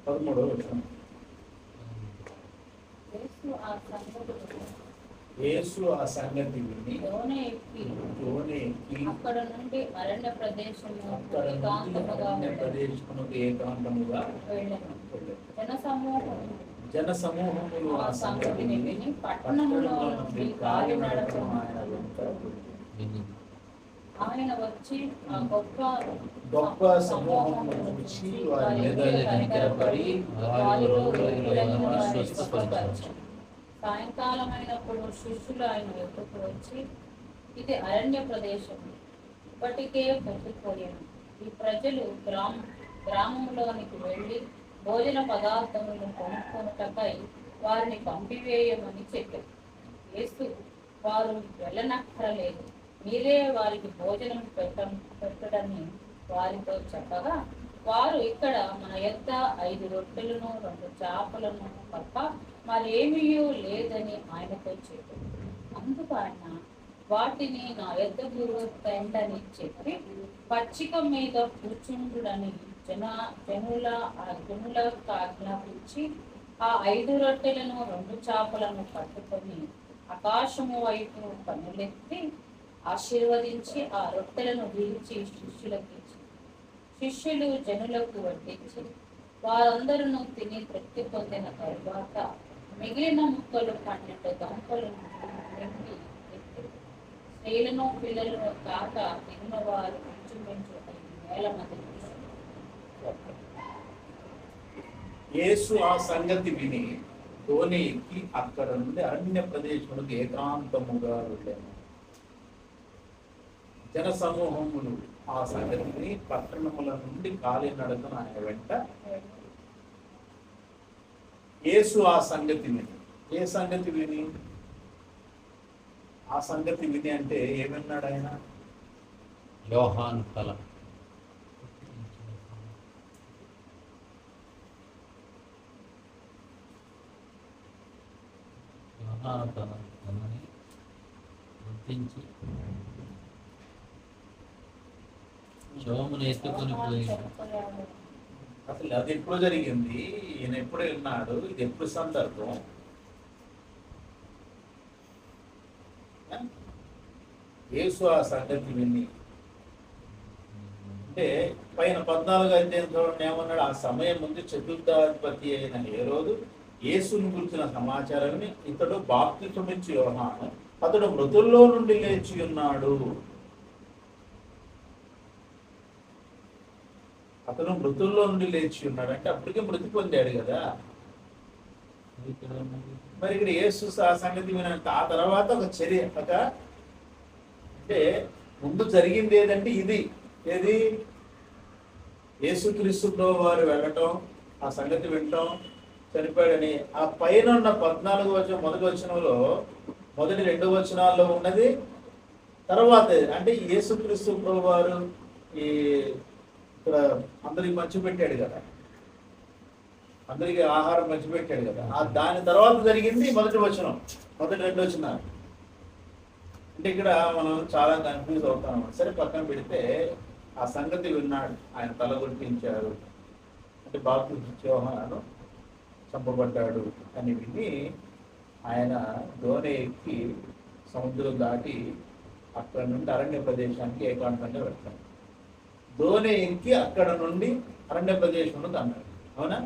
13వ వచనం. యేసు ఆ సంగతి విని దోణి ఎక్కి అక్కడ నుండి అరణ్య ప్రదేశమునకు ఏకాంతముగా వెళ్ళెను. జన సమూహములు ఆ సంగతి విని పట్టణములో నుండి కాలినడకన ఆయన వచ్చి ఆ గొప్ప సమూహమును చూసి వారి మీద కనికరపడి వారిలో రోగులను స్వస్థపరిచాడు. సాయంకాలం అయినప్పుడు శిష్యులు ఆయన ఎదురుకు వచ్చి, ఇది అరణ్య ప్రదేశం, ఇప్పటికే పట్టిపోయాను. ఈ ప్రజలు గ్రామంలోనికి వెళ్ళి భోజన పదార్థములను కొనుక్కొనుటకై వారిని పంపివేయమని చెప్పారు. యేసు, వారు వెళ్ళనక్కరలేదు, మీరే వారికి భోజనం పెట్టడని వారితో చెప్పగా, వారు ఇక్కడ మన యొద్ద 5 రొట్టెలను 2 చేపలను తప్ప మరేమీ లేదని ఆయనతో చెప్పారు. అందుకు ఆయన, వాటిని నా యొద్దకు తెండని చెప్పి పచ్చిక మీద కూర్చుండుడని జనులకు ఆజ్ఞాపించి ఆ 5 రొట్టెలను 2 చేపలను పట్టుకొని ఆకాశము వైపు కన్నులెత్తి ఆశీర్వదించి ఆ రొట్టెలను విరిచి శిష్యులకు ఇచ్చి, శిష్యులు జనులకు వడ్డించి వారందరూ తిని తృప్తి పొందిన తరువాత మిగిలిన ముక్కలు 12 గంపలను నింపి స్త్రీలను పిల్లలను కాక మిగిలిన వారు ఇంచుమించు 5,000 మంది. యేసు ఆ సంగతి విని దోణి ఎక్కి అక్కడ నుండి అరణ్య ప్రదేశములకు ఏకాంతముగా వెళ్ళాను. జన సమూహములు ఆ సంగతిని పట్టణముల నుండి కాలినడకన ఆయన వెంట. యేసు ఆ సంగతి విని, ఏ సంగతి విని? ఆ సంగతి విని అంటే ఏమన్నాడు ఆయన? యోహాను కల గుర్తించి శవమును ఎత్తుకొని పోయాడు. అసలు అది ఎప్పుడు జరిగింది? ఈయన ఎప్పుడు విన్నాడు? ఇది ఎప్పుడు సందర్భం? యేసు ఆ సంగతి విని అంటే పైన 14 అధ్యాయంలో ఏమన్నాడు? ఆ సమయం ముందు చతుర్థాధిపతి అయిన హేరోదు యేసును గురించిన సమాచారాన్ని, ఇతడు బాప్తిసమిచ్చు యోహాను, అతడు మృతుల్లో నుండి లేచి ఉన్నాడు. అతను మృతుల్లో నుండి లేచి ఉన్నాడు అంటే అప్పటికే మృతి పొందాడు కదా. మరి ఇక్కడ యేసు ఆ సంగతి వినంటే ఆ తర్వాత ఒక చర్య, అంటే ముందు జరిగింది ఏదంటే ఇది ఏది? యేసుక్రీస్తు వారు వెళ్ళటం, ఆ సంగతి వినటం, చనిపోయాడని. ఆ పైన ఉన్న 14వ వచనం మొదటి వచనంలో, మొదటి 2 వచనాల్లో ఉన్నది తర్వాత. అంటే యేసుక్రీస్తు వారు ఈ ఇక్కడ అందరికి పంచిపెట్టాడు కదా, అందరికి ఆహారం పంచిపెట్టాడు కదా. దాని తర్వాత జరిగింది మొదటి వచనం, మొదటి 2 వచనాలు. అంటే ఇక్కడ మనం చాలా కన్ఫ్యూజ్ అవుతాం. సరే పక్కన పెడితే ఆ సంగతి విన్నాడు, ఆయన తల గుర్తించాడు అంటే బాప్తిస్మ యోహాను చంపబడ్డాడు అని విని ఆయన దోణి ఎక్కి సముద్రం దాటి అక్కడ నుండి అరణ్య ప్రదేశానికి ఏకాంతంగా వెళ్తాడు. దోణి ఎక్కి అక్కడ నుండి అరణ్య ప్రదేశంలో అన్నాడు. అవునా?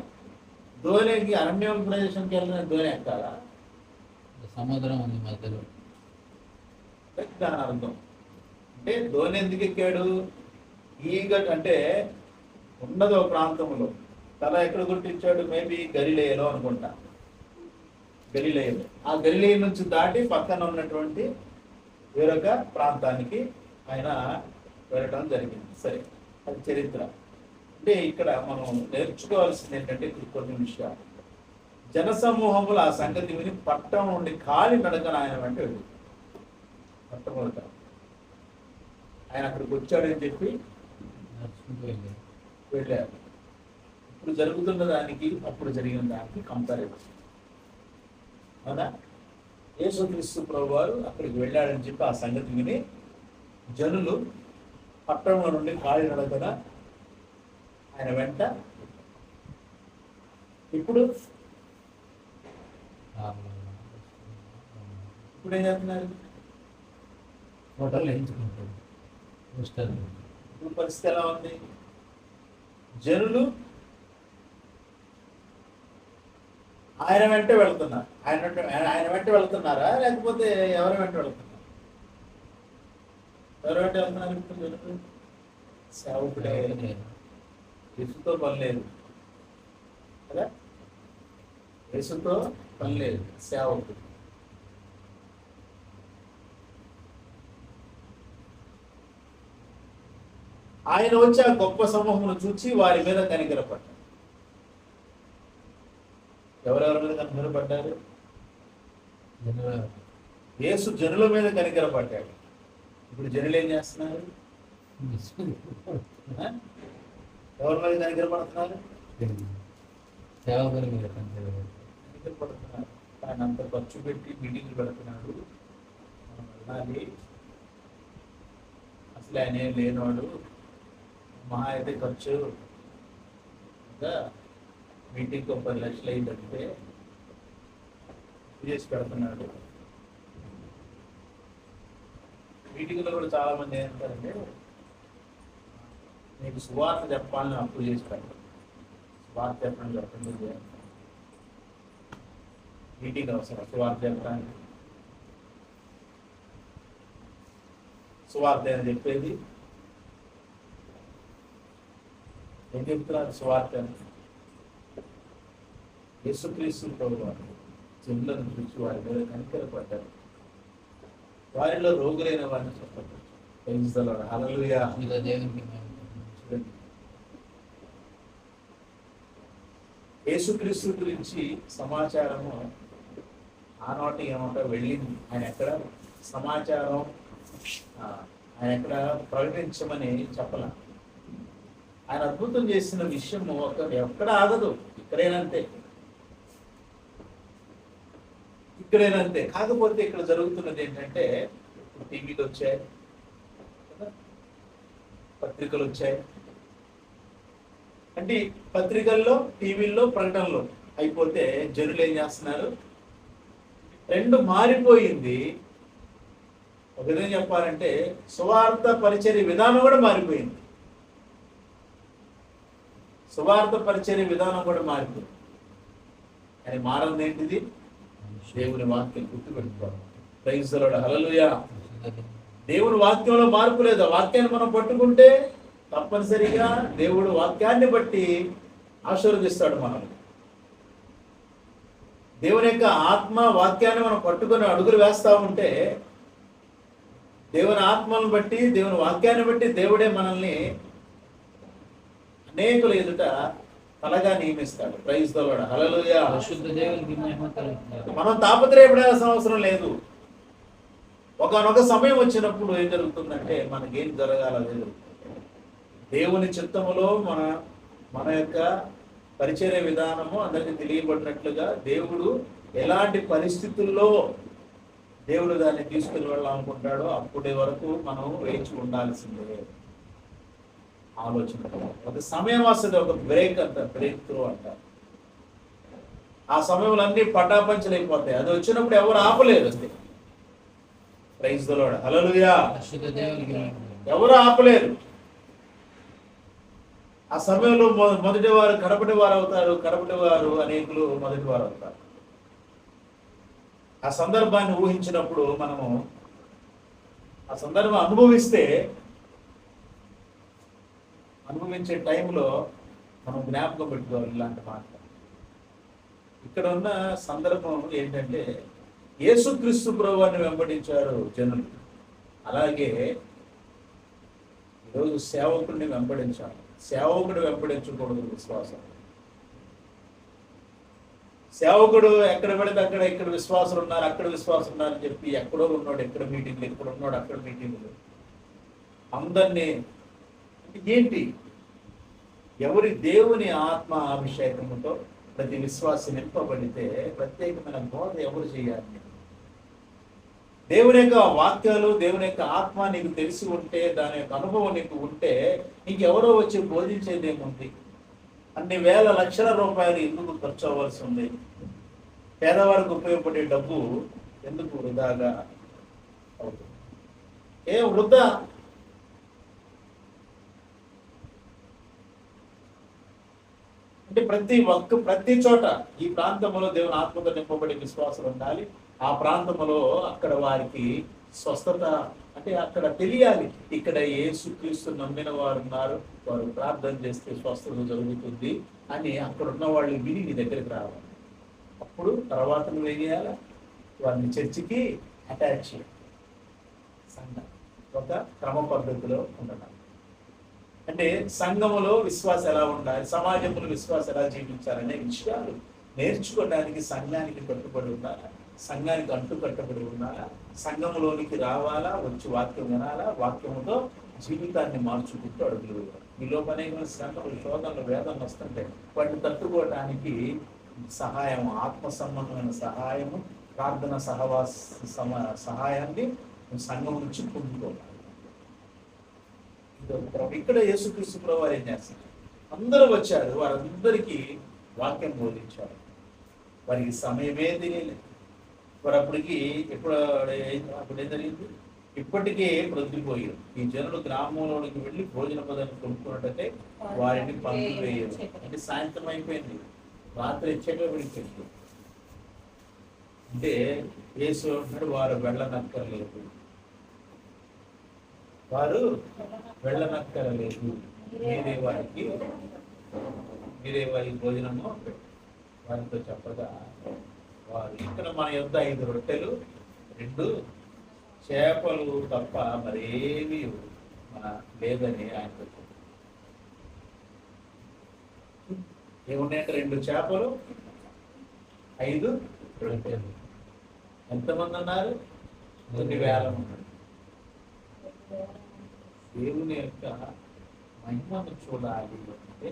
దోణి ఎక్కి అరణ్య ప్రదేశానికి వెళ్ళిన దోణి ఎక్కాలా? సముద్రం ఉంది మధ్యలో. దాని అర్థం అంటే దోణి ఎందుకు ఎక్కాడు? ఈగట్ అంటే ఉన్నదో ప్రాంతంలో తల ఎక్కడ గుర్తించాడు? మేబీ గలిలయలో అనుకుంటా, గలిలయలో. ఆ గలిలయ నుంచి దాటి పక్కన ఉన్నటువంటి వేరొక ప్రాంతానికి ఆయన వెళ్ళడం జరిగింది. సరే, అది చరిత్ర. అంటే ఇక్కడ మనం నేర్చుకోవాల్సింది ఏంటంటే కొన్ని విషయాలు. జనసమూహములు ఆ సంగతి విని పట్టణం నుండి కాలి నడకన ఆయన వెంట వెళ్ళి మొట్టమొదట ఆయన అక్కడికి వచ్చాడని చెప్పి వెళ్ళారు. ఇప్పుడు జరుగుతున్న దానికి అప్పుడు జరిగిన దానికి కంపారిజన్. అవునా? యేసుక్రీస్తు ప్రభు వారు అక్కడికి వెళ్ళాడని చెప్పి ఆ సంగతి విని జనులు పట్టణంలో నుండి కాలి నడకన ఆయన వెంట ఇప్పుడు ఆరు ఇప్పుడు ఏం చేస్తున్నారు? ఫోటోలు వేయించుకుంటారు పోస్టర్. ఇప్పుడు పరిస్థితి ఎలా ఉంది? జనులు ఆయన వెంట వెళ్తున్నారు. ఆయన వెంట వెళ్తున్నారా లేకపోతే ఎవరి వెంట వెళ్తున్నారు? ఎవరి వెంట వెళ్తున్నారు ఇప్పుడు జనులు? సేవకుడే. యేసుతో పని లేదు కదా, యేసుతో పని లేదు, సేవకుడు. ఆయన వచ్చి ఆ గొప్ప సమూహమును చూచి వారి మీద కనికరపడ్డారు. ఎవరెవరి మీద కనికరపడ్డారు? యేసు జనుల మీద కనికరపడ్డాడు. ఇప్పుడు జనులు ఏం చేస్తున్నారు? ఎవరి మీద కనికరపడుతున్నారు? సేవకుల మీద కనికరపడుతున్నారు. ఆయన అంత ఖర్చు పెట్టి మీటింగ్లు పెడుతున్నాడు, మనం వెళ్ళాలి, అసలు ఆయన ఏం లేనివాడు, మహా అయితే ఖర్చు మీటింగ్కి 10 లక్షలు అయిందంటే చేసి పెడుతున్నాడు. మీటింగ్లో కూడా చాలా మంది ఏంటంటే మీకు సువార్త చెప్పాలని అప్పు చేసి పెడతారు. సువార్త చెప్పండి మీటింగ్ అవసరం. సువార్త చెప్పడానికి సువార్త అని చెప్పేది ఏం చెప్తున్నారు? సువార్త యేసుక్రీస్తు ప్రభువారు జనులను చూసి వారి మీద కనికరపడ్డారు, వారిలో రోగులైన వారిని స్వస్థపరిచారు. హల్లెలూయా. యేసుక్రీస్తు గురించి సమాచారము ఆనాటి ఏమంటా వెళ్ళింది. ఆయన ఎక్కడ సమాచారం ఆయన ఎక్కడ ప్రకటించమని చెప్పల. ఆయన అద్భుతం చేసిన విషయము ఎక్కడ ఆగదు. ఇక్కడేనంతే. కాకపోతే ఇక్కడ జరుగుతున్నది ఏంటంటే టీవీలు వచ్చాయి, పత్రికలు వచ్చాయి. అంటే పత్రికల్లో, టీవీల్లో ప్రకటనలు అయిపోతే జనులు ఏం చేస్తున్నారు? రెండు మారిపోయింది. ఒక విధంగా చెప్పాలంటే సువార్త పరిచర్య విధానం కూడా మారిపోయింది. కానీ మారింది ఏంటిది? దేవుని వాక్యం గుర్తుపెట్టుకోవాలి. Praise the lord. హల్లెలూయా. దేవుని వాక్యంలో మార్పు లేదు. ఆ వాక్యాన్ని మనం పట్టుకుంటే తప్పనిసరిగా దేవుడు వాక్యాన్ని బట్టి ఆశీర్వదిస్తాడు మనల్ని. దేవుని యొక్క ఆత్మ వాక్యాన్ని మనం పట్టుకొని అడుగులు వేస్తా ఉంటే దేవుని ఆత్మను బట్టి, దేవుని వాక్యాన్ని బట్టి దేవుడే మనల్ని అనేకుల ఎదుట తలగా నియమిస్తాడు. Praise the lord. హల్లెలూయా. మనం తాపత్రయపడాల్సిన అవసరం లేదు. ఒకనొక సమయం వచ్చినప్పుడు ఏం జరుగుతుందంటే మనకేం జరగాలి దేవుని చిత్తములో మన యొక్క పరిచర్య విధానము అందరికీ తెలియబడినట్లుగా దేవుడు ఎలాంటి పరిస్థితుల్లో దేవుడు దాన్ని తీసుకుని వెళ్ళాలనుకుంటాడో అప్పటి వరకు మనం వేచి ఉండాల్సిందే. ఆలోచన ఒక సమయం వస్తుంది, ఒక బ్రేక్ త్రూ అంటారు. ఆ సమయంలో అన్ని పటాపంచలు అయిపోతాయి. అది వచ్చినప్పుడు ఎవరు ఆపలేరు. అంతే. Praise the lord. హల్లెలూయా. ఎవరు ఆపలేరు. ఆ సమయంలో మొదటి వారు కడపటి వారు అవుతారు, కడపటి వారు అనేకులు మొదటి వారు అవుతారు. ఆ సందర్భాన్ని ఊహించినప్పుడు మనము ఆ సందర్భం అనుభవించే టైంలో మనం జ్ఞాపకం పెట్టుకోవాలి ఇలాంటి మాట. ఇక్కడ ఉన్న సందర్భం ఏంటంటే యేసుక్రీస్తు ప్రభువుని వెంబడించారు జనులు. అలాగే ఈరోజు సేవకుడిని వెంబడించాలి. సేవకుడు వెంబడించకూడదు విశ్వాసం. సేవకుడు ఎక్కడ పెడితే అక్కడ ఇక్కడ విశ్వాసులు ఉన్నారు, అక్కడ విశ్వాసం ఉన్నారని చెప్పి ఎక్కడో ఉన్నాడు, ఎక్కడ మీటింగ్లు, ఎక్కడ ఉన్నాడు అక్కడ మీటింగ్లు, అందరినీ ఏంటి? ఎవరి దేవుని ఆత్మ అభిషేకముతో ప్రతి విశ్వాసి నింపబడితే ప్రత్యేకమైన బోధ ఎవరు చేయాలి? దేవుని యొక్క వాక్యాలు, దేవుని యొక్క ఆత్మ నీకు తెలిసి ఉంటే, దాని యొక్క అనుభవం నీకు ఉంటే ఇంకెవరో వచ్చి బోధించేది ఏముంది? అన్ని వేల లక్షల రూపాయలు ఎందుకు ఖర్చు అవ్వాల్సి ఉంది? పేదవారికి ఉపయోగపడే డబ్బు ఎందుకు వృధాగా అవుతుంది? వృధా. అంటే ప్రతి చోట ఈ ప్రాంతంలో దేవుని ఆత్మతో నింపబడి విశ్వాసం ఉండాలి. ఆ ప్రాంతంలో అక్కడ వారికి స్వస్థత, అంటే అక్కడ తెలియాలి, ఇక్కడ యేసుక్రీస్తు నమ్మిన వారు ఉన్నారు, వారు ప్రార్థన చేస్తే స్వస్థత జరుగుతుంది అని అక్కడ ఉన్న వాళ్ళు విని నీ దగ్గరికి రావాలి. అప్పుడు తర్వాత నువ్వు ఏం చేయాలి? వారిని చర్చికి అటాచ్ చేయాలి. సంఘం ఒక క్రమ పద్ధతిలో ఉండడం. అంటే సంఘములో విశ్వాసం ఎలా ఉండాలి, సమాజంలో విశ్వాసం ఎలా జీవించాలనే విషయాలు నేర్చుకోవడానికి సంఘానికి కట్టుబడి ఉండాలా, సంఘానికి కట్టుబడి ఉండాలా, సంఘంలోనికి రావాలా, వచ్చి వాక్యం వినాలా, వాక్యముతో జీవితాన్ని మార్చుకుంటూ అడుగులు వేయాలి. మీలో అనేక శ్రమలు, శోధనలు, వేదనలు వస్తుంటే వాటిని తట్టుకోవడానికి సహాయం, ఆత్మ సంబంధమైన సహాయము, ప్రార్థన సహాయాన్ని సంఘం నుంచి పొందుకోవాలి. ఇక్కడ యేసుక్రీస్తు ప్రభువు వారు ఏం చేస్తారు? అందరూ వచ్చారు, వారందరికీ వాక్యం బోధించారు. వారికి సమయమే తెలియలేదు. వారు అప్పుడు ఏం జరిగింది? ఇప్పటికే ప్రొద్దుపోయారు. ఈ జనులు గ్రామంలోకి వెళ్ళి భోజన పదార్థం కొనుక్కున్నట్టయితే వారిని పంపులు వేయరు. అంటే సాయంత్రం అయిపోయింది, రాత్రి ఇచ్చాక వెళ్ళిపోయింది. అంటే యేసు అంటున్నాడు, వారు వెళ్ళనక్కర్లేదు, వారు వెళ్ళనక్కరలేదు, మీరే వారి భోజనము వారితో చెప్పగా వారు, ఇక్కడ మన యొద్ద 5 రొట్టెలు 2 చేపలు తప్ప మరేమీ లేదని ఆయన చెప్పారు. ఏమున్నాయంటే 2 చేపలు 5 రొట్టెలు. ఎంతమంది ఉన్నారు? 1,000 ఉన్నారు. దేవుని యొక్క మహిమను చూడాలి అంటే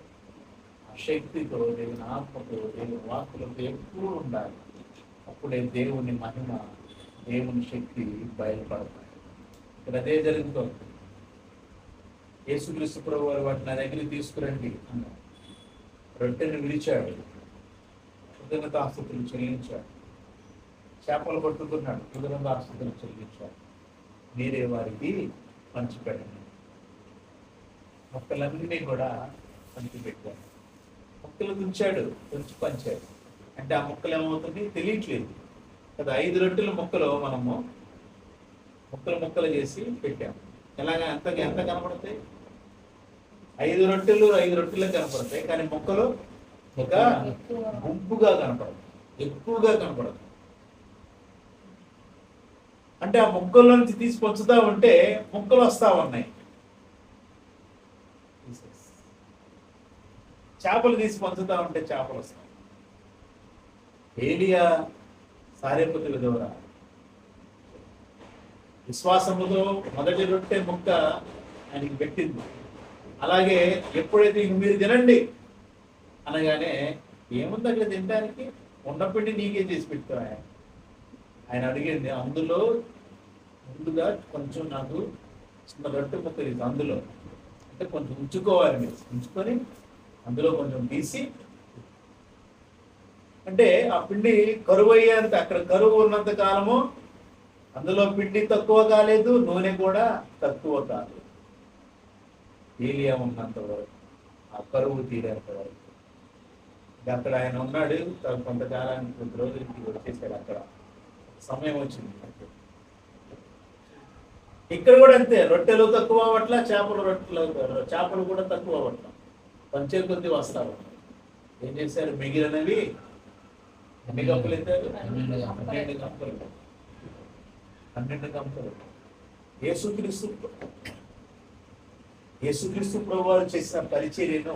ఆ శక్తితో, దేవుని ఆత్మతో, దేవుని వాక్కులతో ఎప్పుడు ఉండాలి. అప్పుడే దేవుని మహిమ, దేవుని శక్తి బయలుపడతాయి. ఇక్కడ అదే జరుగుతుంది. యేసుక్రీస్తు ప్రభువు వారు వాటిని నా దగ్గరికి తీసుకురండి అన్నారు. రొట్టెను విరిచాడు, కృతజ్ఞతాస్తుతులు చెల్లించాడు. చేపలు పట్టుకున్నాడు, కృతజ్ఞతాస్తుతులు చెల్లించాడు. మీరే వారికి పంచిపెట్టండి. మొక్కలన్నీ కూడా పంచిపెట్టాడు. మొక్కలు తుంచాడు, తుంచి పంచాడు. అంటే ఆ మొక్కలు ఏమవుతుంది తెలియట్లేదు కదా. 5 రొట్టెల మొక్కలు మనము ముక్కలు చేసి పెట్టాము. ఎలాగా ఎంత కనపడతాయి? 5 రొట్టెలకు కనపడతాయి, కానీ మొక్కలు ఒక గుంపుగా కనపడతాయి, ఎక్కువగా కనపడతాయి. అంటే ఆ మొక్కల నుంచి తీసి పంచుతా ఉంటే మొక్కలు వస్తా ఉన్నాయి. చేపలు తీసి పంచుతా ఉంటే చేపలు వస్తాయి. ఏలియా సారెపతి విధవర విశ్వాసముతో మొదటి రొట్టె ముక్క ఆయనకి పెట్టింది. అలాగే ఎప్పుడైతే మీరు తినండి అనగానే ఏముంది అక్కడ తినడానికి? ఉండపిండి నీకే చేసి పెడతా ఆయన అడిగింది. అందులో ముందుగా కొంచెం నాకు చిన్న రొట్టె ముక్క తీసి, అందులో అంటే కొంచెం ఉంచుకోవాలి, మీరు ఉంచుకొని అందులో కొంచెం తీసి, అంటే ఆ పిండి కరువు అయ్యేంత, అక్కడ కరువు ఉన్నంత కాలము అందులో పిండి తక్కువ కాలేదు, నూనె కూడా తక్కువ కాలేదు. ఏలియా ఉన్నంత వరకు, ఆ కరువు తీరేంత వరకు. అక్కడ ఆయన ఉన్నాడు. కొంతకాలానికి 2 రోజులకి వచ్చేసాడు. అక్కడ సమయం వచ్చింది. ఇక్కడ కూడా అంతే, రొట్టెలు తక్కువ అవ్వట్ల, చేపలు కూడా తక్కువ అవ్వట్ల, పంచే కొద్ది వస్తారు. ఏం చేశారు? మిగిలినవి ఎన్ని కప్పులు ఎత్తారు? 12 కప్పులు. యేసుక్రీస్తు ప్రభువారు చేసిన పరిచర్యను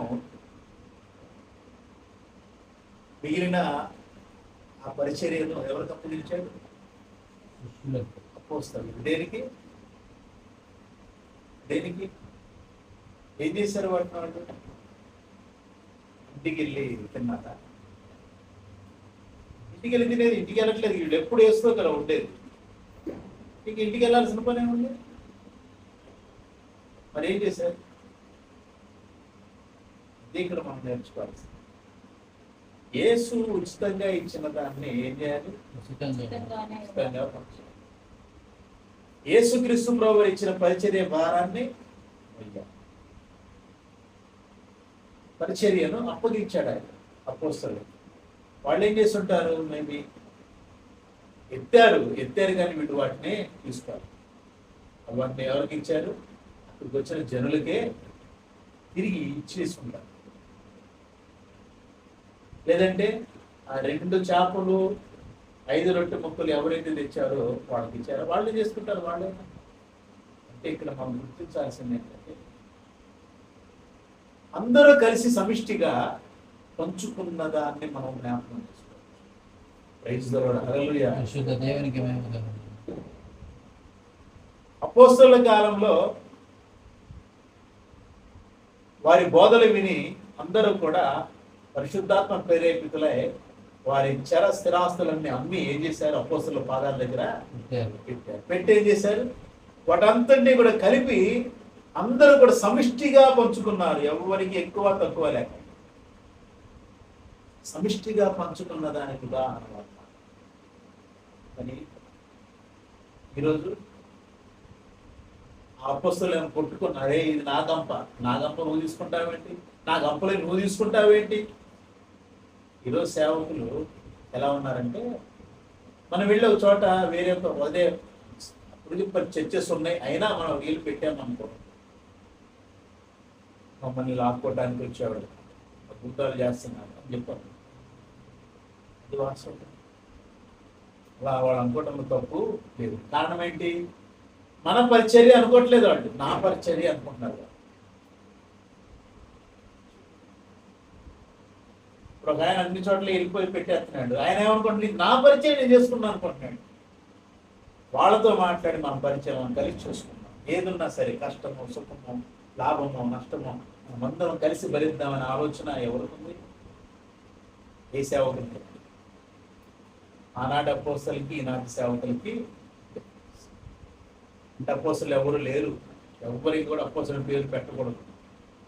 మిగిలిన ఆ పరిచర్యను ఎవరికి అప్పగించాడు? అపోస్తలులకు. దేనికి ఏం చేశారు? వాటిని ఇంటికి వెళ్ళి తిన్నారా? ఇంటికి వెళ్ళి తినేది, ఇంటికి వెళ్ళట్లేదు. వీళ్ళు ఎప్పుడు వేస్తూ కదా ఉండేది. ఇంటికి వెళ్ళాల్సిన పని ఏముంది? మరి ఏం చేశారు? ఇది ఇక్కడ మనం నేర్చుకోవాల్సింది. యేసు ఉచితంగా ఇచ్చిన దాన్ని ఏం చేయాలి? ఉచితంగా పంచాలి. యేసుక్రీస్తు ప్రభువు ఇచ్చిన పరిచర్య భారాన్ని మొయ్యాలి. పరిచర్యను అప్పగించాడు ఆయన అపోస్తలులకు. వాళ్ళు ఏం చేస్తుంటారు? మేబీ ఎత్తారు కానీ వీళ్ళు వాటిని తీసుకోవాలి. వాటిని ఎవరికి ఇచ్చారు? అక్కడికి వచ్చిన జనులకే తిరిగి ఇచ్చేసుకుంటారు. లేదంటే ఆ 2 చేపలు 5 రొట్టె ముక్కలు ఎవరైతే తెచ్చారో వాళ్ళకి ఇచ్చారో వాళ్ళు చేసుకుంటారు. వాళ్ళే. అంటే ఇక్కడ మనం గుర్తించాల్సింది ఏంటంటే అందరూ కలిసి సమిష్టిగా పంచుకున్న దాన్ని మనం జ్ఞాపకం చేసుకోవాలి. Praise the lord. హల్లెలూయా. పరిశుద్ధ దేవునికి మహిమ కలుగును. అపోస్తలుల కాలంలో వారి బోధలు విని అందరూ కూడా పరిశుద్ధాత్మ ప్రేరేపితులై వారి చర స్థిరాస్తులన్నీ అమ్మి ఏం చేశారు? అపోస్తలుల పాదాల దగ్గర పెట్టారు. పెట్టి ఏం చేశారు? వాటంతటినీ కూడా కలిపి అందరూ కూడా సమిష్టిగా పంచుకున్నారు. ఎవరికి ఎక్కువ తక్కువ లేక సమిష్టిగా పంచుకున్న దానికి ఉదాహరణ. కానీ ఈరోజు ఆ అపోస్తలు ఏమో కొట్టుకున్నారే, ఇది నా గంప నువ్వు తీసుకుంటావేంటి, నా గంపలో నువ్వు తీసుకుంటావేంటి? ఈరోజు సేవకులు ఎలా ఉన్నారంటే, మనం వెళ్ళే ఒక చోట వేరే అదే అప్పుడు చర్చెస్ ఉన్నాయి, అయినా మనం వీలు పెట్టామనుకో మమ్మల్ని లాక్కోవడానికి వచ్చేవాడు, అద్భుతాలు చేస్తున్నారు అని చెప్పారు. అది వాస్తవం. అలా వాళ్ళు అనుకోవటంలో తప్పు లేదు. కారణం ఏంటి? మన పరిచర్య అనుకోవట్లేదు వాళ్ళు, నా పరిచర్య అనుకుంటున్నారు. ఇప్పుడు ఒక ఆయన అన్ని చోట్ల వెళ్ళిపోయి పెట్టేస్తున్నాడు. ఆయన ఏమనుకుంటున్నాడు? నా పరిచయం నేను చేసుకున్నాను అనుకుంటున్నాడు. వాళ్ళతో మాట్లాడి మన పరిచయం కలిసి చూసుకున్నాం. ఏదున్నా సరే, కష్టమో సుఖమో లాభమో నష్టమో మనమందరం కలిసి భరిద్దామనే ఆలోచన ఎవరికి ఉంది? ఏ సేవకులకి? ఆనాటి అపోస్తలకి ఈనాటి సేవకులకి అంటే అపోస్తలు ఎవరు లేరు. ఎవరికి కూడా అపోస్తల పేరు పెట్టకూడదు.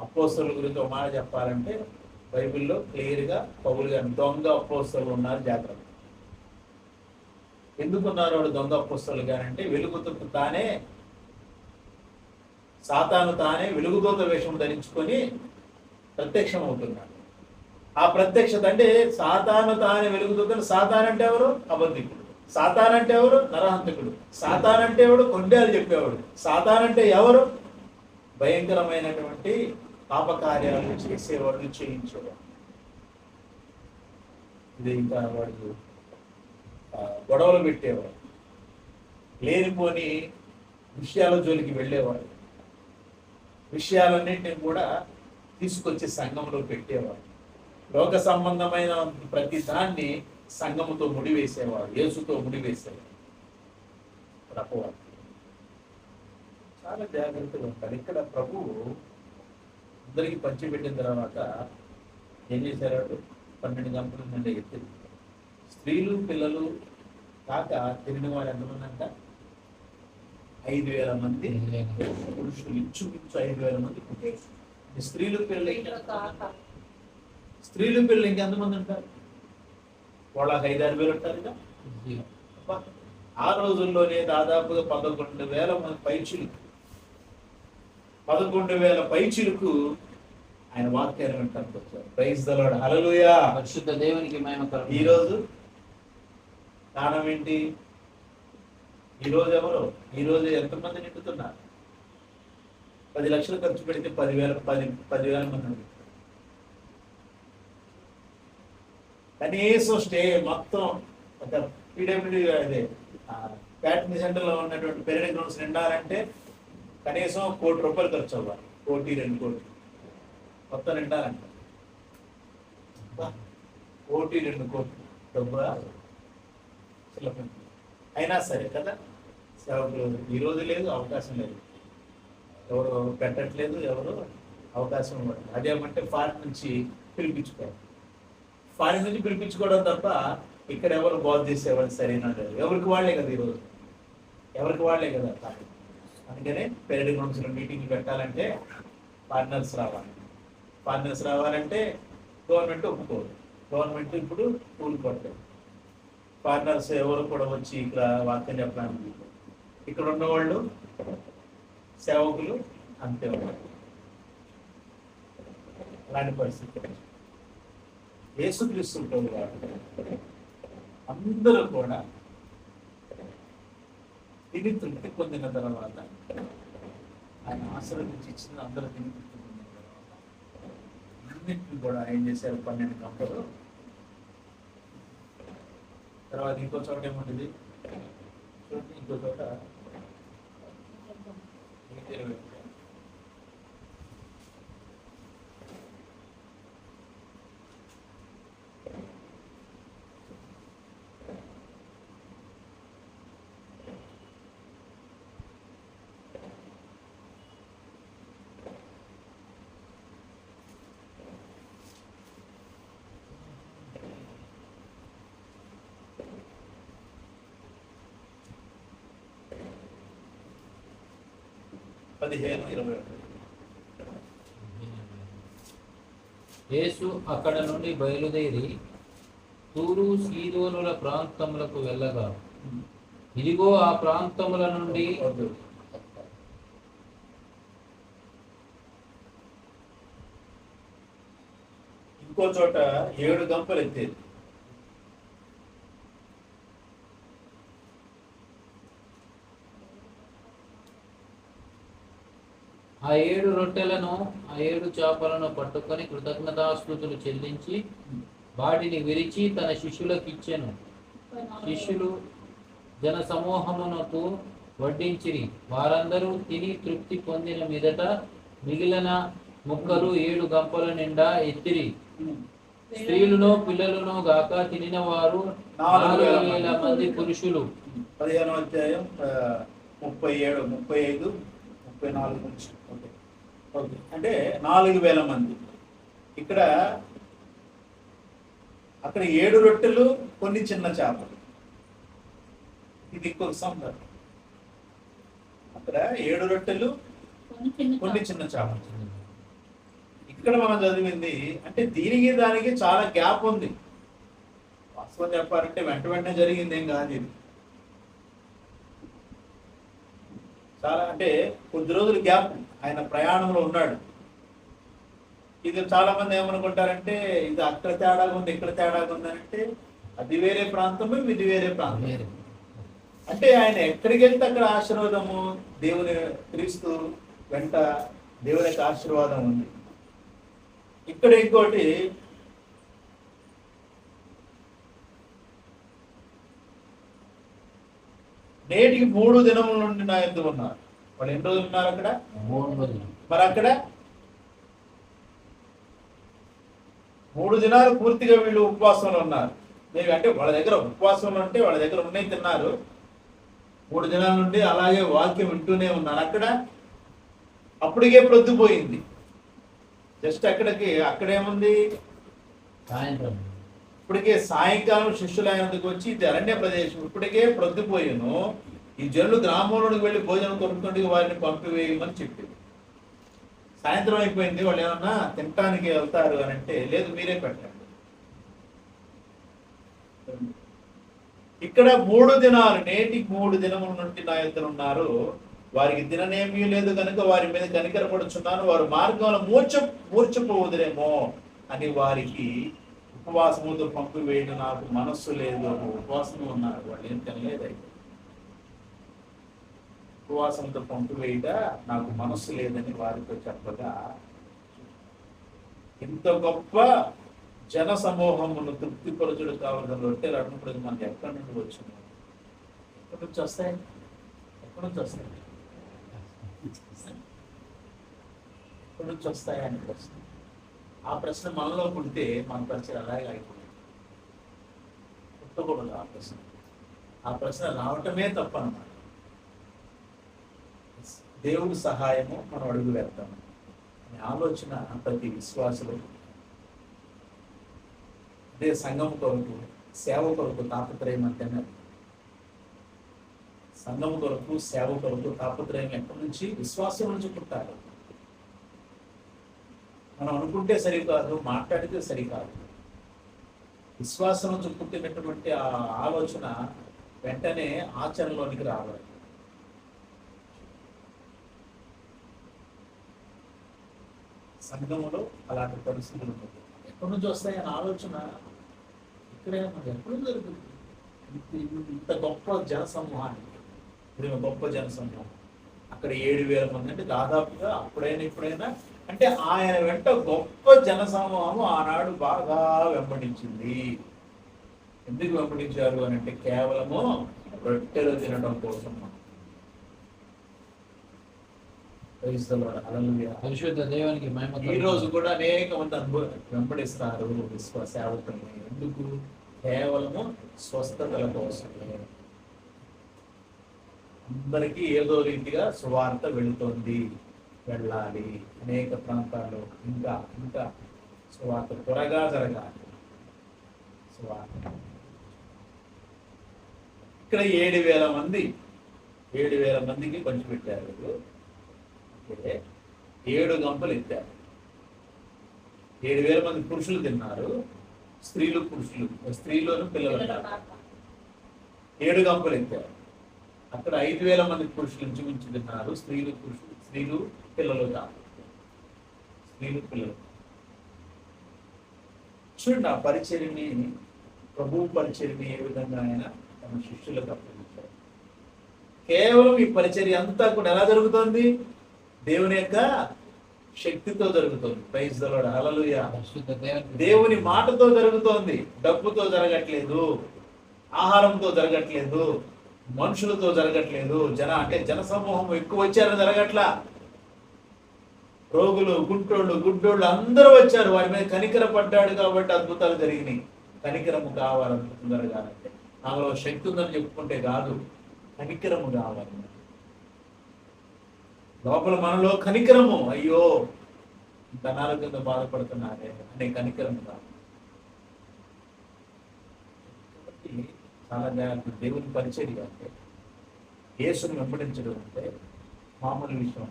అపోస్తల గురించి ఒక మాట చెప్పాలంటే బైబిల్లో క్లియర్గా పౌలు గారు దొంగ అపోస్తలు ఉన్నారు, జాగ్రత్త. ఎందుకున్నారు వాడు దొంగ అపోస్తలు గారంటే, వెలుగుతూ తానే సాతాను తానే వెలుగుదూత వేషం ధరించుకొని ప్రత్యక్షం అవుతున్నాడు. ఆ ప్రత్యక్షత అంటే సాతాను తానే వెలుగుదూత. సాతాన్ అంటే ఎవరు? అబద్ధికుడు. సాతాన్ అంటే ఎవరు? నరహంతకుడు. సాతాన్ అంటే ఎవడు? కొండేలు చెప్పేవాడు. సాతాన్ అంటే ఎవరు? భయంకరమైనటువంటి పాపకార్యాలను చేసేవాడు, చేయించేవాడు. ఇది ఇంకా వాడు గొడవలు పెట్టేవాడు, లేనిపోని విషయాల జోలికి వెళ్ళేవాడు, విషయాలన్నింటినీ కూడా తీసుకొచ్చి సంఘంలో పెట్టేవాడు. లోక సంబంధమైన ప్రతి దాన్ని సంఘముతో ముడివేసేవాడు, యేసుతో ముడివేసేవాడు. అపవాది చాలా జాగ్రత్తగా ఉంటారు. ఇక్కడ ప్రభువు అందరికీ పంచిపెట్టిన తర్వాత ఏం చేశారు? 12 గంటల నుండి ఎత్తి స్త్రీలు పిల్లలు కాక తిరిగిన వారు ఎంతమంది అంట? 5,000 మంది పురుషులు, ఇంచుమించు 5,000 మంది. స్త్రీలు పిల్లలు ఇంకెంతమంది ఉంటారు? వాళ్ళకి 5-6 వేలు ఉంటారు కదా. ఆ రోజుల్లోనే దాదాపుగా 11,000 మంది పైచిలుకు, 11,000 పైచిలుకు ఆయన వాక్యాన్ని వింటానికి వచ్చారు. Praise the lord. హల్లెలూయా. పరిశుద్ధ దేవునికి మహిమ కలుగును. ఈరోజు కారణం ఏంటి? ఈరోజు ఎవరు? ఈరోజు ఎంతమంది నిండుతున్నారు? 10 లక్షలు ఖర్చు పెడితే 10,000 మంది. కనీసం స్టే మొత్తం ఒక పీడబ్ల్యూడీ అదే ప్యాటర్న్ సెంటర్లో ఉన్నటువంటి పెరేడ్ గ్రౌండ్స్ నిండాలంటే కనీసం ₹1,00,00,000 ఖర్చు అవ్వాలి. 1-2 కోట్లు మొత్తం నిండాలంట. 1-2 కోట్లు డబ్బు అయినా సరే కదా, సేవకులు ఈరోజు లేదు, అవకాశం లేదు, ఎవరు పెట్టట్లేదు, ఎవరు అవకాశం ఇవ్వరు. అదేమంటే ఫారిన్ నుంచి పిలిపించుకోవడం తప్ప ఇక్కడ ఎవరు బోధ చేసేవాళ్ళు సరైన ఎవరికి వాళ్ళే కదా. ఈరోజు ఎవరికి వాళ్ళే కదా. అందుకనే పెరేడ్ గ్రౌండ్స్లో మీటింగ్లు పెట్టాలంటే పార్ట్నర్స్ రావాలి. ఫారినర్స్ రావాలంటే గవర్నమెంట్ ఒప్పుకోదు. గవర్నమెంట్ ఇప్పుడు కూలిపోతుంది. ఫారినర్స్ ఎవరు కూడా వచ్చి ఇక్కడ వాక్యం చెప్పడానికి ఇక్కడ ఉన్నవాళ్ళు సేవకులు అంతే ఉన్నారు. అలాంటి పరిస్థితి యేసుక్రీస్తు వాడు అందరూ కూడా తిని తృప్తి పొందిన తర్వాత ఆయన ఆశీర్వదించి ఇచ్చిన అందరూ తిని తృప్తి పొందిన తర్వాత అన్నింటిని కూడా ఏం చేశారు 12 గంటలు. తర్వాత ఇంకో చోట ఏముంటుంది చూడండి, ఇంకో చోట 20 15-21. యేసు అక్కడ నుండి బయలుదేరి తూరు సీదోనుల ప్రాంతములకు వెళ్ళగా ఇదిగో ఆ ప్రాంతముల నుండి ఇంకో చోట 7 గంపలు ఎత్తేది. ఆ 7 రొట్టెలను ఆ 7 చేపలను పట్టుకొని కృతజ్ఞతాస్తుతులు చెల్లించి వాటిని విరిచి తన శిష్యులకు ఇచ్చెను. శిష్యులు జన సమూహమునకు వడ్డించిరి. వారందరూ తిని తృప్తి పొందిన మీదట మిగిలిన ముక్కలు 7 గంపల నిండా ఎత్తిరి. స్త్రీలను పిల్లలను గాక తినిన వారు 4,000 మంది పురుషులు. 15వ అధ్యాయం 37, 35, 34 నుంచి. ఓకే, అంటే 4,000 మంది. ఇక్కడ అక్కడ 7 రొట్టెలు కొన్ని చిన్న చేపలు. ఇది ఇంకొక సందర్భం. అక్కడ 7 రొట్టెలు కొన్ని చిన్న చేపలు. ఇక్కడ మనం చదివింది అంటే దీనికి దానికి చాలా గ్యాప్ ఉంది. వాస్తవం చెప్పాలంటే వెంటనే జరిగింది ఏం కాదు ఇది. చాలా అంటే కొద్ది రోజులు గ్యాప్ ఆయన ప్రయాణంలో ఉన్నాడు. ఇది చాలా మంది ఏమనుకుంటారంటే ఇది అక్కడ తేడాగా ఉంది ఇక్కడ తేడాగా ఉంది అంటే అది వేరే ప్రాంతము ఇది వేరే ప్రాంతం. అంటే ఆయన ఎక్కడికి వెళ్తే అక్కడ ఆశీర్వాదము, దేవుని క్రీస్తు వెంట దేవుని యొక్క ఆశీర్వాదం ఉంది. ఇక్కడ ఇంకోటి నేటికి 3 దినముల నుండి నా యుద్ధం ఉన్నారు. వాళ్ళు ఎన్ని రోజులు ఉన్నారు అక్కడ? 3 రోజులు. మరి అక్కడ 3 దినాలు పూర్తిగా వీళ్ళు ఉపవాసంలో ఉన్నారు. అంటే వాళ్ళ దగ్గర ఉపవాసంలో అంటే వాళ్ళ దగ్గర ఉన్నాయి తిన్నారు. 3 దినాల నుండి అలాగే వాక్యం వింటూనే ఉన్నారు. అక్కడ అప్పటికే ప్రొద్దుపోయింది. జస్ట్ అక్కడేముంది సాయంత్రం. ఇప్పటికే సాయంకాలం శిష్యులు ఆయనకు వచ్చి ఇది అరణ్య ప్రదేశం, ఇప్పటికే ప్రొద్దుపోయాను, ఈ జనులు గ్రామంలోకి వెళ్ళి భోజనం కొనుక్కుంటే వారిని పంపివేయమని చెప్పింది. సాయంత్రం అయిపోయింది, వాళ్ళు ఏమన్నా తినటానికి వెళ్తారు అని అంటే లేదు మీరే పెట్టండి. ఇక్కడ 3 దినాలు నేటికి 3 దినముల నుండి నా యుద్ధం ఉన్నారు. వారికి దిననేమీ లేదు కనుక వారి మీద కనికరపడుచున్నాను. వారు మార్గంలో మూర్చపోవుదురేమో అని వారికి ఉపవాసముతో పంపివేయడం నాకు మనస్సు లేదు. ఉపవాసం ఉన్నారు, వాళ్ళు ఏం తినలేదు. అయితే ఉపవాసంతో పంపివేయట నాకు మనస్సు లేదని వారితో చెప్పగా ఇంత గొప్ప జన సమూహమును తృప్తిపరచుడు కావాలని రొట్టెలు అన్నప్పుడు మనకి ఎక్కడి నుండి వచ్చింది? ఎక్కడి నుంచి వస్తాయి? ఎక్కడి నుంచి వస్తాయి? ఎక్కడి నుంచి వస్తాయని ప్రశ్న. ఆ ప్రశ్న మనలో పుడితే మన పరిచయం అలాగే అయిపోయింది. పుట్టకూడదు ఆ ప్రశ్న. ఆ ప్రశ్న రావటమే తప్పనమాట. దేవుడి సహాయము మనం అడుగు వేస్తాము అనే ఆలోచన ప్రతి విశ్వాసులు అదే సంఘం కొరకు సేవ కొరకు తాపత్రయం అంటేనే. సంఘం కొరకు సేవ కొరకు తాపత్రయం ఎక్కడి నుంచి? విశ్వాసం నుంచి పుట్టాలి. మనం అనుకుంటే సరికాదు, మాట్లాడితే సరికాదు. విశ్వాసం నుంచి పుట్టినటువంటి ఆ ఆలోచన వెంటనే ఆచరణలోనికి రావాలి. సంఘములో అలాంటి పరిస్థితులు ఉన్నాయి. ఎక్కడి నుంచి వస్తాయన్న ఆలోచన ఇక్కడే మనకి ఎప్పుడు జరుగుతుంది. ఇంత గొప్ప జనసమూహాన్ని, ఇప్పుడు గొప్ప జనసమూహం అక్కడ 7,000 మంది అంటే దాదాపుగా అప్పుడైనా ఇప్పుడైనా అంటే ఆయన వెంట గొప్ప జనసమూహం ఆనాడు బాగా వెంబడించింది. ఎందుకు వెంబడించారు అని అంటే కేవలము రొట్టెలు తినడం కోసం. పరిశుద్ధ దేవునికి మహిమ ఈ రోజు కూడా అనేక మంది వెంబడిస్తారు సేవకుల్ని. ఎందుకు? కేవలము స్వస్థతల కోసమే. అందరికీ ఏదో రీతిగా సువార్త వెళుతోంది, వెళ్ళాలి అనేక ప్రాంతాల్లో, ఇంకా ఇంకా సువార్త త్వరగా జరగాలి. సువార్త ఇక్కడ 7,000 మంది 7,000 మందికి పంచిపెట్టారు. 7 గంపలు ఎత్తారు. 7,000 మంది పురుషులు తిన్నారు, స్త్రీలోను పిల్లలు 7 గంపలు ఎత్తారు. అక్కడ 5,000 మంది పురుషులు ఇంచుమించు తిన్నారు, స్త్రీలు పిల్లలు కాదు. చూడండి ఆ పరిచర్యని, ప్రభువు పరిచర్యని ఏ విధంగా ఆయన తమ శిష్యులకు అప్పగించారు. కేవలం ఈ పరిచర్య అంతా కూడా ఎలా జరుగుతోంది? దేవుని యొక్క శక్తితో జరుగుతుంది. Praise the lord, hallelujah. దేవుని మాటతో జరుగుతోంది, డబ్బుతో జరగట్లేదు, ఆహారంతో జరగట్లేదు, మనుషులతో జరగట్లేదు. అంటే జనసమూహం ఎక్కువ వచ్చారని జరగట్లా. రోగులు, గుంటోళ్ళు, గుడ్డోళ్ళు అందరూ వచ్చారు. వారి మీద కనికర పడ్డాడు కాబట్టి అద్భుతాలు జరిగినాయి. కనికరము కావాలి, అద్భుతం జరగాలంటే నాలో శక్తి ఉందని చెప్పుకుంటే కాదు, కనికరము కావాలి. లోపల మనలో కనికరము, అయ్యో ఇంత అనారోగ్యంతో బాధపడుతున్నారే అనే కనికరము కాదు. చాలా జాగ్రత్త. దేవుని పరిచర్య అంటే, యేసుని వెంబడించడం అంటే మామూలు విషయం.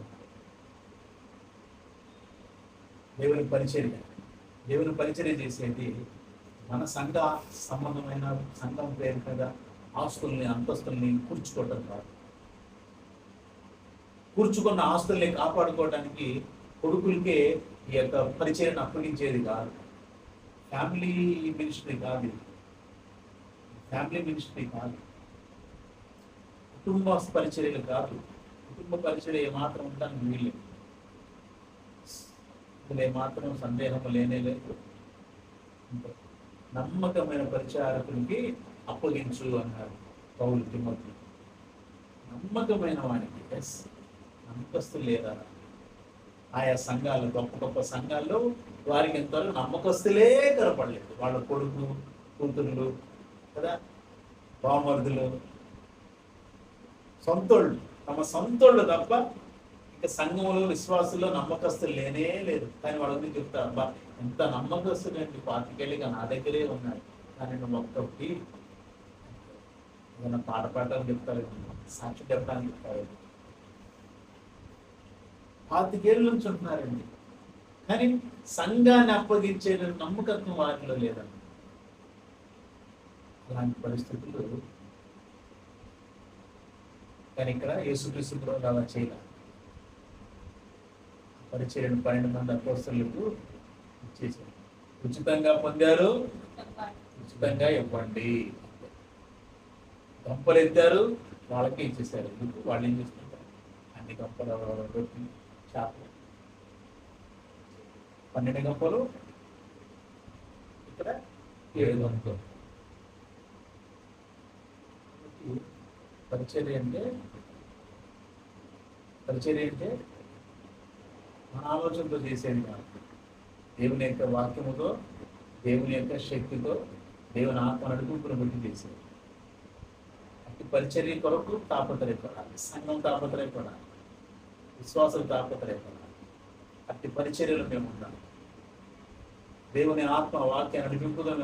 దేవుని పరిచర్య చేసేది మన సంఘ సంబంధమైన సంఘం పేరు మీద ఆస్తుల్ని, అంతస్తుల్ని కూర్చుకోవటం కాదు. కూర్చుకున్న ఆస్తుల్ని కాపాడుకోవడానికి కొడుకులకే ఈ యొక్క పరిచర్యను అప్పగించేది కాదు. ఫ్యామిలీ మినిస్ట్రీ కాదు. కుటుంబ పరిచర్యలు కాదు. కుటుంబ పరిచర్య ఏమాత్రం ఉండడానికి వీల్లేదు. ఇందులో ఏమాత్రం సందేహం లేనే లేదు. నమ్మకమైన పరిచారకునికి అప్పగించు అన్నారు పౌలు తిమోతి. నమ్మకమైన వానికి, నమ్మకస్తులు లేదా? ఆయా సంఘాలు, గొప్ప గొప్ప సంఘాల్లో వారికి ఎంతవరకు నమ్మకస్తులే కనపడలేదు. వాళ్ళ కొడుకు, కూతుర్లు కదా, బామర్దులు, సొంతోళ్ళు, తమ సొంతోళ్ళు తప్ప ఇంకా సంఘంలో విశ్వాసుల్లో నమ్మకస్తులు లేనే లేదు. కానీ వాళ్ళ గురించి చెప్తారు, అబ్బా ఎంత నమ్మకస్తులు అండి, 25 నా దగ్గరే ఉన్నాయి, కానీ నువ్వు ఒక్కటి ఏదైనా పాట పాడటానికి చెప్తారు, సాక్షి చెప్పడానికి చెప్తారు. 25 ఏళ్ళ నుంచి ఉంటున్నారండి, కానీ సంఘాన్ని అప్పగించే నమ్మకత్వం వారిలో లేదండి. అలాంటి పరిస్థితులు. కానీ ఇక్కడ యేసుక్రీస్తు అలా చేయాలి. పరిచర్యను 12 మంది అపోస్తలులకు ఇచ్చేసారు. ఉచితంగా పొందారు, ఉచితంగా ఇవ్వండి. గంపలు ఎత్తారు, వాళ్ళకి ఇచ్చేసారు. వాళ్ళు ఏం చేసుకుంటారు? అన్ని గంపలు, రొట్టి, చేపలు, 12 గంపలు, ఇక్కడ 7 గంపలు. పరిచర్య అంటే మన ఆలోచనతో చేసేది కాదు. దేవుని యొక్క వాక్యముతో, దేవుని యొక్క శక్తితో, దేవుని ఆత్మ నడుపుకుని బట్టి చేసేది. అట్టి పరిచర్య కొరకు తాపత్రయపడాలి. సంఘం తాపత్రయపడాలి, విశ్వాసులు తాపత్రయపడాలి. అట్టి పరిచర్యలు మేము ఉండాలి. దేవుని ఆత్మ వాక్య నడిపింపుగా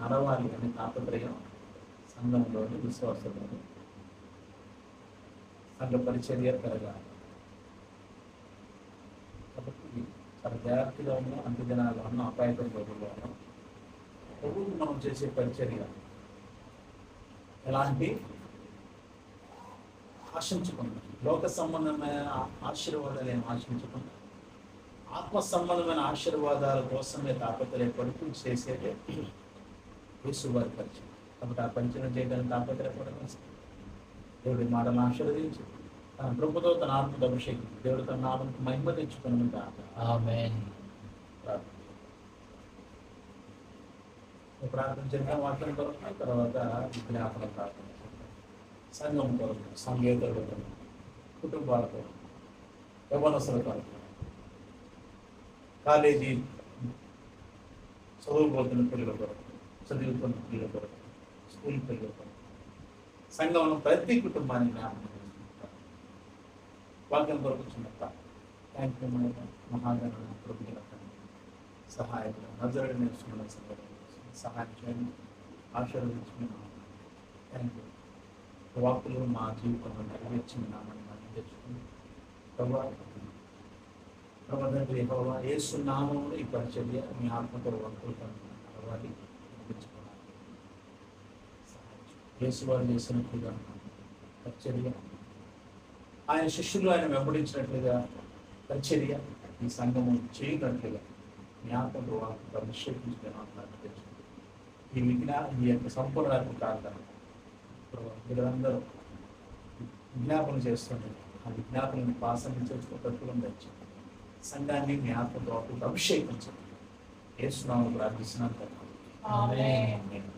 నడవాలి అనే తాపత్రయం సంఘంలోని, విశ్వాసంలోని సంఘ పరిచర్య పెరగాలి. కాబట్టి చాలా జాగ్రత్తగా ఉన్నాం, అంత్య దినాల్లో ఉన్నాం, అపాయకర రోజుల్లో ఉన్నాం. ప్రభువుకు మనం చేసే పరిచర్య ఎలాంటి ఆశించకుండా, లోక సంబంధమైన ఆశీర్వాదాలు ఏం ఆశించకుండా, ఆత్మ సంబంధమైన ఆశీర్వాదాల కోసమే తాపత్రయపడుతూ చేసేదే యేసువారి పరిచయం. కాబట్టి ఆ పరిచయం చేయడానికి తాపత్రయపడడం దేవుడి మాటలను ఆశీర్వదించి తన కృపతో తన ఆత్మకు అభిషేకించి దేవుడు తన నామముకు మహిమ తెచ్చుకుని ఆమేన్. ప్రార్థన చేద్దాం వాక్యం కొరకు, తర్వాత విజ్ఞాపన ప్రార్థన చేద్దాం. సంఘం కొరకు, సంగీతుల కొరకు, కుటుంబాల కొరకు, యవ్వనస్తుల కొరకు, కాలేజీ చదువుకోతున్న పిల్లల కొరకు, చదువుతున్న పిల్లల కొరకు, స్కూల్ పిల్లల కొరకు, సంఘంలో ప్రతి కుటుంబాన్ని జ్ఞాపకం చేసుకుంటారు. వాక్యం కొరకు చిన్న థ్యాంక్ యూ మహాగణ ప్రభుత్వ సహాయకులు నజరుడు నేర్చుకున్న సంఘటన సహాయం చేయండి, ఆశీర్వదించుకున్నాం. Thank you. వాక్కులు మా జీవితంలో నెరవేర్చిన నామని మనం తెచ్చుకుని ప్రభావండి యేసు నామములో ఈ పరిచర్య మీ ఆత్మతో వాక్కులు అలవాటి నడిపించుకోవాలి. యేసు వారు చేసినట్లుగా పరిచర్య, ఆయన శిష్యులు ఆయన వెంబడించినట్లుగా పరిచర్య ఈ సంఘము చేయనట్లుగా మీ ఆత్మతో వాక్కులు అభిషేకించుకున్నాను తెచ్చుకుంది. ఈ యొక్క సంపూర్ణ ప్రార్థన మీరందరూ విజ్ఞాపన చేస్తుంది. ఆ విజ్ఞాపనని పాసన చేసుకున్నట్టుగా తెచ్చి సంఘాన్ని మీ ఆత్మతో అభిషేకించండి. యేసు నామములో ప్రార్థిస్తున్నాను. ఆమేన్.